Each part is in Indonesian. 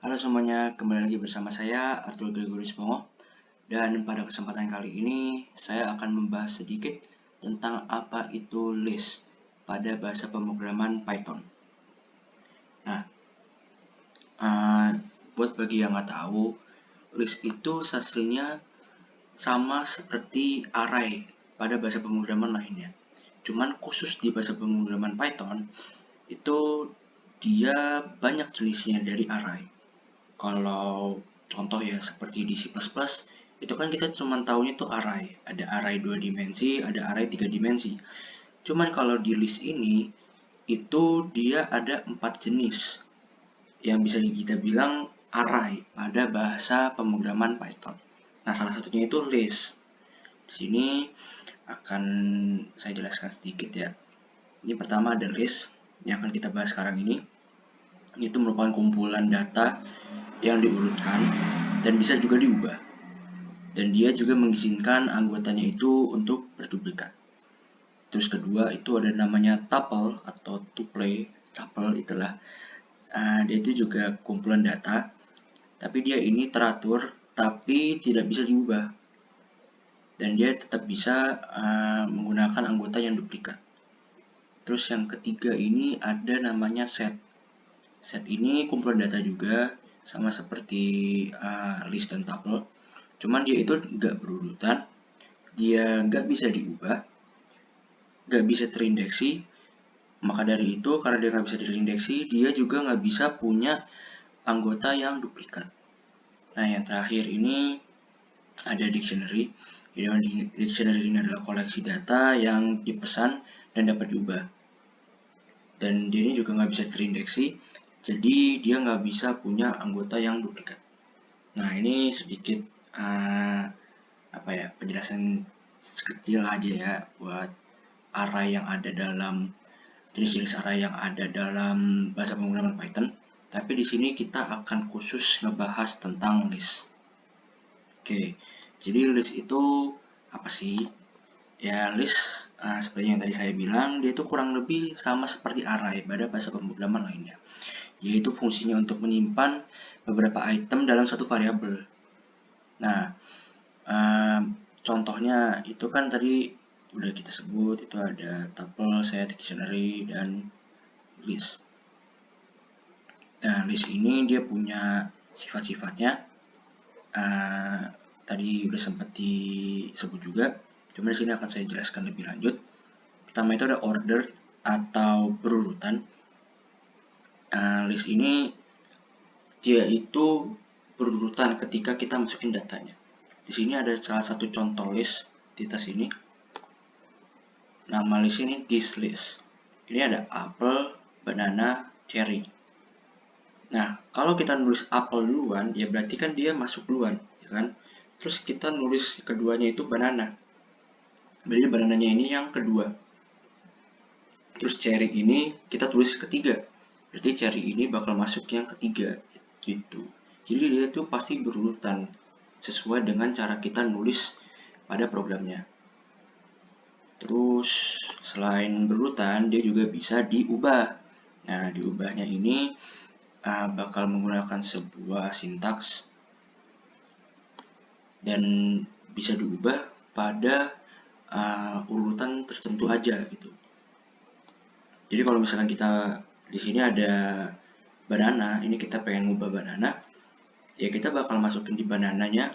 Halo semuanya, kembali lagi bersama saya Arthur Gregorius Pongo. Dan pada kesempatan kali ini saya akan membahas sedikit tentang apa itu list pada bahasa pemrograman Python. Nah, buat bagi yang nggak tahu, list itu aslinya sama seperti array pada bahasa pemrograman lainnya. Cuman khusus di bahasa pemrograman Python itu dia banyak jenisnya dari array. Kalau contoh ya seperti di C++, itu kan kita cuma tahunya tuh array. Ada array 2 dimensi, ada array 3 dimensi. Cuman kalau di list ini, itu dia ada 4 jenis yang bisa kita bilang array pada bahasa pemrograman Python. Nah, salah satunya itu list. Di sini akan saya jelaskan sedikit ya. Ini pertama ada list yang akan kita bahas sekarang ini. Itu merupakan kumpulan data yang diurutkan dan bisa juga diubah. Dan dia juga mengizinkan anggotanya itu untuk berduplikat. Terus kedua itu ada namanya tuple atau tuple. Tuple itulah dia itu juga kumpulan data, tapi dia ini teratur tapi tidak bisa diubah. Dan dia tetap bisa menggunakan anggota yang duplikat. Terus yang ketiga ini ada namanya set. Set ini kumpulan data juga, sama seperti list dan tuple. Cuman dia itu nggak berurutan, dia nggak bisa diubah, nggak bisa terindeksi. Maka dari itu, karena dia nggak bisa terindeksi, dia juga nggak bisa punya anggota yang duplikat. Nah, yang terakhir ini ada dictionary. Jadi dictionary ini adalah koleksi data yang dipesan dan dapat diubah. Dan dia ini juga nggak bisa terindeksi, jadi dia nggak bisa punya anggota yang duplikat. Nah, ini sedikit penjelasan sekecil aja ya buat array yang ada dalam jenis-jenis array yang ada dalam bahasa pemrograman Python. Tapi di sini kita akan khusus ngebahas tentang list. Oke, jadi list itu apa sih? Ya, list seperti yang tadi saya bilang, dia itu kurang lebih sama seperti array pada bahasa pemrograman lainnya. Yaitu fungsinya untuk menyimpan beberapa item dalam satu variabel. Nah, contohnya itu kan tadi udah kita sebut, itu ada tuple, set, dictionary, dan list. Nah, list ini dia punya sifat-sifatnya. Tadi udah sempat disebut juga, cuma di sini akan saya jelaskan lebih lanjut. Pertama itu ada order atau berurutan. List ini dia itu berurutan ketika kita masukin datanya. Di sini ada salah satu contoh list di atas ini. Nama list ini this list. Ini ada apple, banana, cherry. Nah, kalau kita nulis apple duluan, ya berarti kan dia masuk duluan, ya kan? Terus kita nulis keduanya itu banana. Berarti banananya ini yang kedua. Terus cherry ini kita tulis ketiga. Berarti cherry ini bakal masuk yang ketiga, gitu. Jadi dia itu pasti berurutan sesuai dengan cara kita nulis pada programnya. Terus selain berurutan, dia juga bisa diubah. Nah, diubahnya ini bakal menggunakan sebuah sintaks dan bisa diubah pada urutan tertentu aja gitu. Jadi kalau misalkan kita di sini ada banana, ini kita pengen ngubah banana, ya kita bakal masukin di banananya,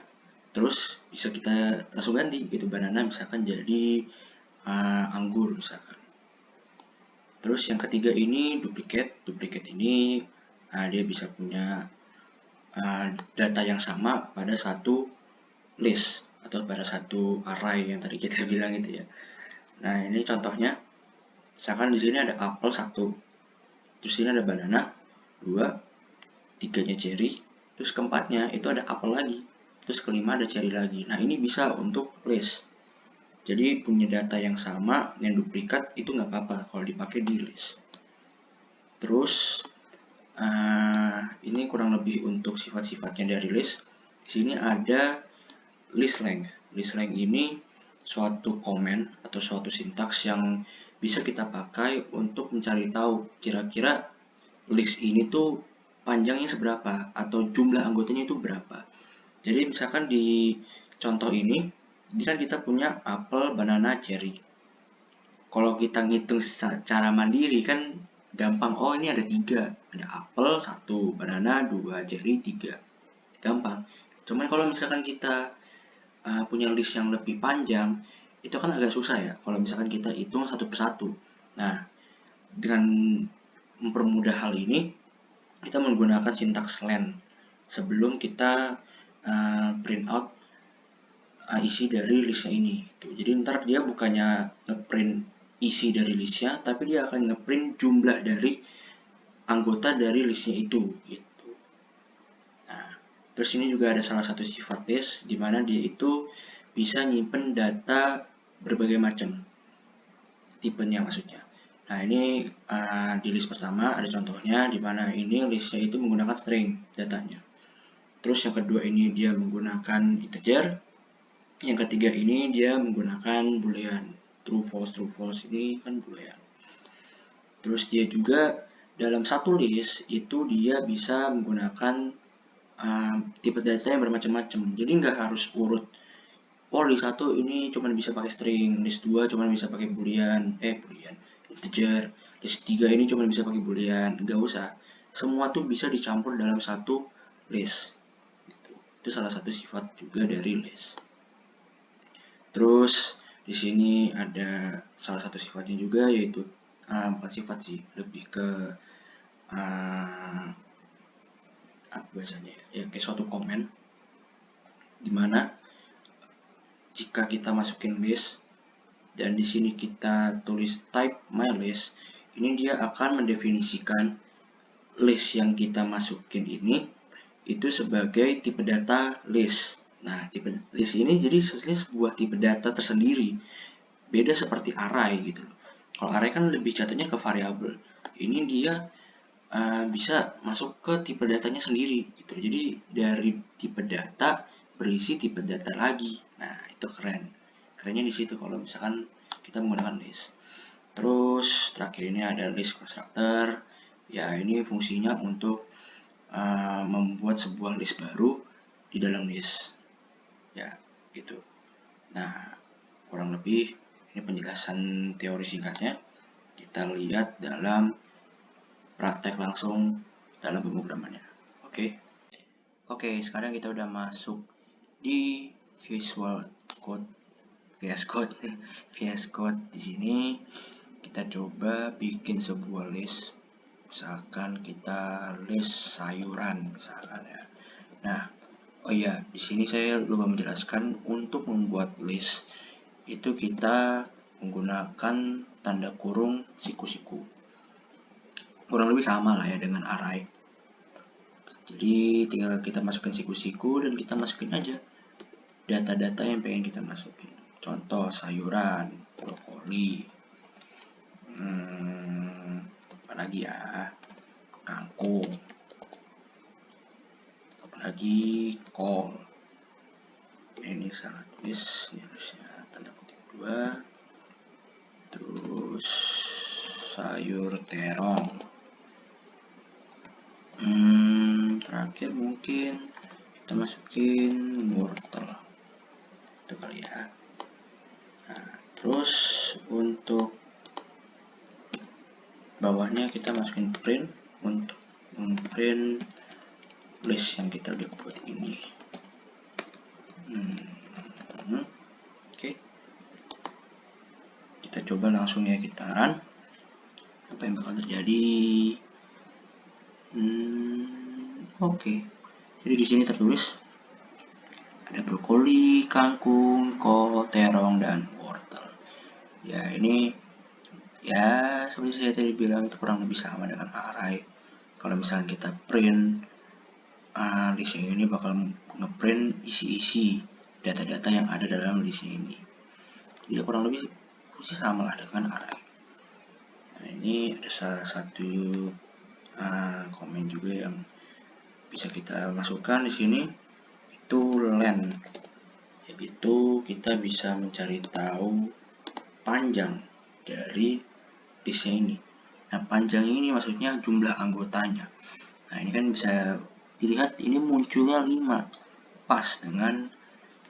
terus bisa kita langsung ganti gitu, banana misalkan jadi anggur misalkan. Terus yang ketiga ini duplicate ini dia bisa punya data yang sama pada satu list atau pada satu array yang tadi kita bilang itu ya. Nah, ini contohnya. Misalkan di sini ada apel 1, terus ini ada banana 2, 3-nya cherry, terus keempatnya itu ada apel lagi, terus kelima ada cherry lagi. Nah, ini bisa untuk list. Jadi punya data yang sama, yang duplikat itu nggak apa-apa kalau dipakai di list. Terus ini kurang lebih untuk sifat-sifatnya dari list. Di sini ada list length. List length ini suatu komen atau suatu sintaks yang bisa kita pakai untuk mencari tahu kira-kira list ini tuh panjangnya seberapa atau jumlah anggotanya itu berapa. Jadi misalkan di contoh ini kan kita punya apel, banana, cherry. Kalau kita ngitung secara mandiri kan gampang. Oh, ini ada 3, ada apel 1, banana 2, cherry 3. Gampang. Cuman kalau misalkan kita punya list yang lebih panjang, itu kan agak susah ya kalau misalkan kita hitung satu persatu. Nah, dengan mempermudah hal ini, kita menggunakan sintaks len sebelum kita print out isi dari listnya ini. Jadi ntar dia bukannya ngeprint isi dari listnya, tapi dia akan ngeprint jumlah dari anggota dari listnya itu. Gitu. Nah, terus ini juga ada salah satu sifat list, di mana dia itu bisa nyimpen data berbagai macam tipenya maksudnya. Nah, ini di list pertama ada contohnya, di mana ini listnya itu menggunakan string datanya. Terus yang kedua ini dia menggunakan integer. Yang ketiga ini dia menggunakan boolean. True false ini kan boolean. Terus dia juga dalam satu list itu dia bisa menggunakan tipe data yang bermacam-macam. Jadi nggak harus urut. Oh, list 1 ini cuma bisa pakai string, list 2 cuma bisa pakai boolean, integer, list 3 ini cuma bisa pakai boolean. Nggak usah. Semua tuh bisa dicampur dalam satu list. Itu salah satu sifat juga dari list. Terus di sini ada salah satu sifatnya juga, yaitu bukan sifat sih, lebih ke apa bahasanya ya, kayak suatu komen, dimana jika kita masukin list dan di sini kita tulis type my list, ini dia akan mendefinisikan list yang kita masukin ini itu sebagai tipe data list. Nah, tipe list ini jadi sebuah tipe data tersendiri, beda seperti array gitu loh. Kalau array kan lebih jatuhnya ke variabel, ini dia bisa masuk ke tipe datanya sendiri gitu. Jadi dari tipe data berisi tipe data lagi. Nah, itu kerennya di situ kalau misalkan kita menggunakan list. Terus terakhir ini ada list constructor. Ya, ini fungsinya untuk membuat sebuah list baru di dalam list. Ya, gitu. Nah, kurang lebih ini penjelasan teori singkatnya. Kita lihat dalam praktek langsung dalam pemrogramannya. Oke, sekarang kita udah masuk di VS Code. Di sini kita coba bikin sebuah list. Misalkan kita list sayuran misalkan ya. Nah, oh iya, di sini saya lupa menjelaskan, untuk membuat list itu kita menggunakan tanda kurung siku-siku. Kurang lebih sama lah ya dengan array. Jadi tinggal kita masukin siku-siku dan kita masukin aja data-data yang pengen kita masukin. Contoh sayuran, brokoli, apalagi ya, kangkung, apalagi kol. Ini salah tulis, ini harusnya tanda kutip 2. Terus sayur terong. Terakhir mungkin kita masukin wortel itu kali ya. Nah, terus untuk bawahnya kita masukin print untuk memprint list yang kita udah buat ini. Oke. Kita coba langsung ya, kita run. Apa yang bakal terjadi? Oke. Jadi di sini tertulis ada brokoli, kangkung, kol, terong, dan wortel. Ya, ini ya seperti saya tadi bilang, itu kurang lebih sama dengan array. Kalau misalnya kita print listnya ini bakal ngeprint isi-isi data-data yang ada dalam listnya ini. Ya kurang lebih fungsi sama lah dengan array. Nah, ini ada salah satu komen juga yang bisa kita masukkan di sini, itu len, yaitu kita bisa mencari tahu panjang dari listnya ini. Nah, panjang ini maksudnya jumlah anggotanya. Nah, ini kan bisa dilihat ini munculnya 5, pas dengan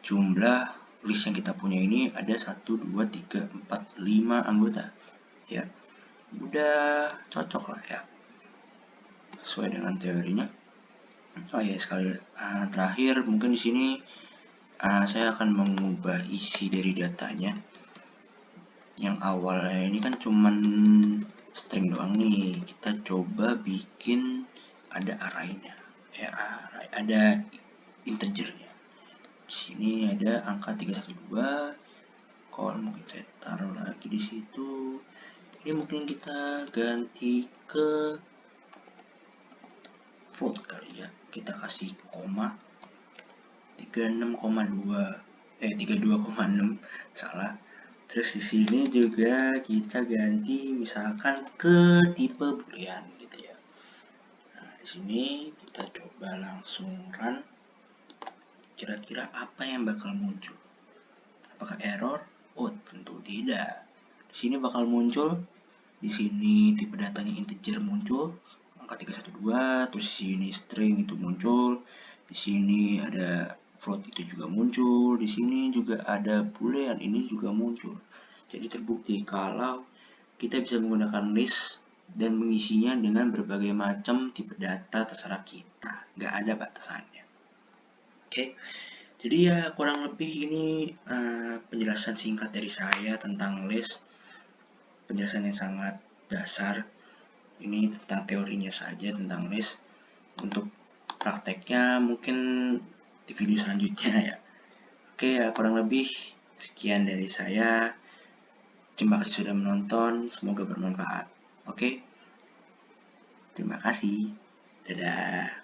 jumlah list yang kita punya ini ada 1, 2, 3, 4, 5 anggota. Ya, udah cocok lah ya, sesuai dengan teorinya. Oh ya, sekali terakhir mungkin di sini saya akan mengubah isi dari datanya. Yang awalnya ini kan cuman string doang nih, kita coba bikin ada array-nya, ya ada integernya. Di sini ada angka 312, kalau mungkin saya taruh lagi di situ. Ini mungkin kita ganti ke float kali ya, kita kasih koma 32,6 salah. Terus di sini juga kita ganti misalkan ke tipe boolean gitu ya. Nah, di sini kita coba langsung run. Kira-kira apa yang bakal muncul? Apakah error? Oh, tentu tidak. Di sini bakal muncul, di sini tipe datanya integer muncul, angka 312, terus di sini string itu muncul, di sini ada float itu juga muncul, di sini juga ada boolean ini juga muncul. Jadi terbukti kalau kita bisa menggunakan list dan mengisinya dengan berbagai macam tipe data terserah kita, nggak ada batasannya. Oke, jadi ya kurang lebih ini penjelasan singkat dari saya tentang list, penjelasan yang sangat dasar. Ini tentang teorinya saja tentang list. Untuk prakteknya mungkin di video selanjutnya ya. Oke, ya kurang lebih sekian dari saya. Terima kasih sudah menonton, semoga bermanfaat. Oke, terima kasih. Dadah.